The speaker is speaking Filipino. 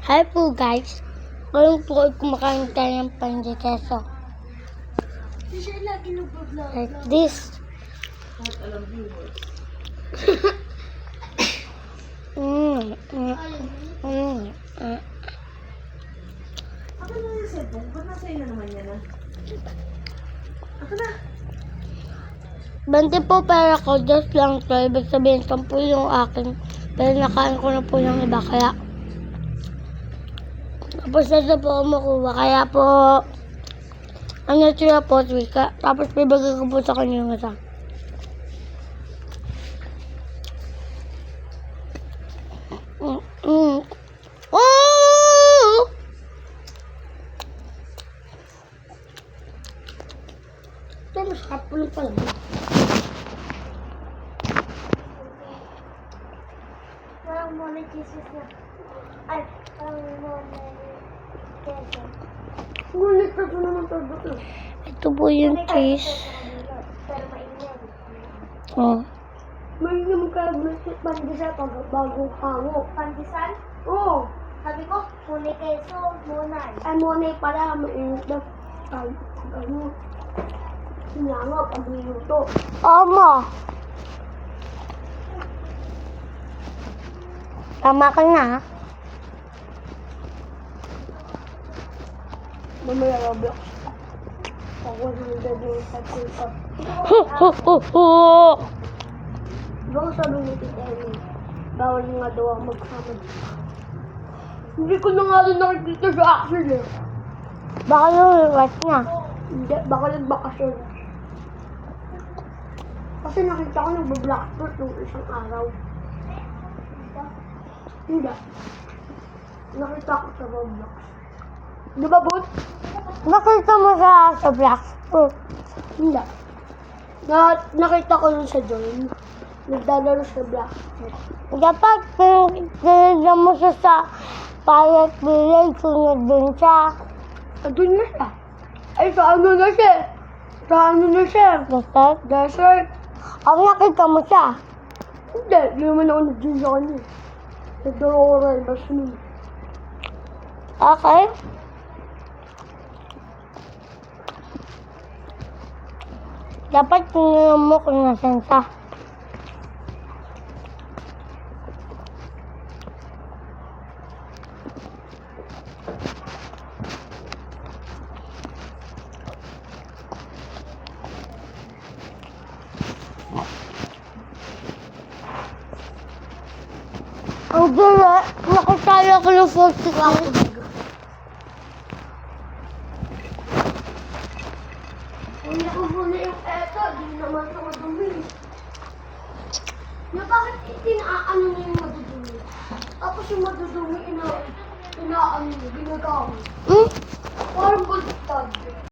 Hi po guys. Ngayon po ay kumakain tayo ng pandy keso. Siya lagi nag-vlog. Like this. Ako na yung cellphone. Ba't nasa na naman yan ah? Ako na. 20 po pero ko, just lang to. Ibig sabihin, 10 yung akin. Pero nakain ko na po yung iba, kaya tapos na po ako makuha. Kaya po, ang natira po, wika. Tapos bibigay ko po sa kanya yung isa. Oh! Ito, masarap po lang pala. Parang muna Jesus na. Ay, parang muna keso. Ngunit na po naman ito. Ito po yung cheese. Pero mainit. Oh. May naman ka pandesal pag bagong hango. Pandesal? Oo. Sabi ko, muna keso, munay. Ay, munay pala, mainit na. Ano? Sinango pag niluto. Ama. Tama ka na. Mamaya Roblox. Ako nang gagawin sa TikTok. Ho ho ho ho. Baka sabi ni Tita Amy, bawal nga daw ako magsama. Hindi ko na nga rin nakikita sa action eh. Baka yung request niya. Hindi, baka nagbakasyon. Kasi nakita ko nagba-blackboard nung isang araw. Hindi. Nakita ko sa Roblox. Di ba, Boot? Nakita mo sa Black Fruit. Hindi. Nakita ko yun sa Join. Nagdalaro sa Blackboard. Dapat tinignan mo siya sa Pirate Village, sunod dun siya. Doon na siya. Ay, sa ano na siya? Sa ano na siya? Desert? Desert. Ang nakita mo siya. Hindi, di naman ako nag-gym sa kanya. Nagdaro ko rin, basta nun. Okay. Dapat tinignan mo kung nasan siya. Ang gala, nakasaya ko ng 40 lang. Kung nakahuli yung eto, di naman sa madumi. Na bakit inaano niya yung madudumi? Tapos yung madudumi, inaano niya, ginagamit. Hmm? Parang baliktad.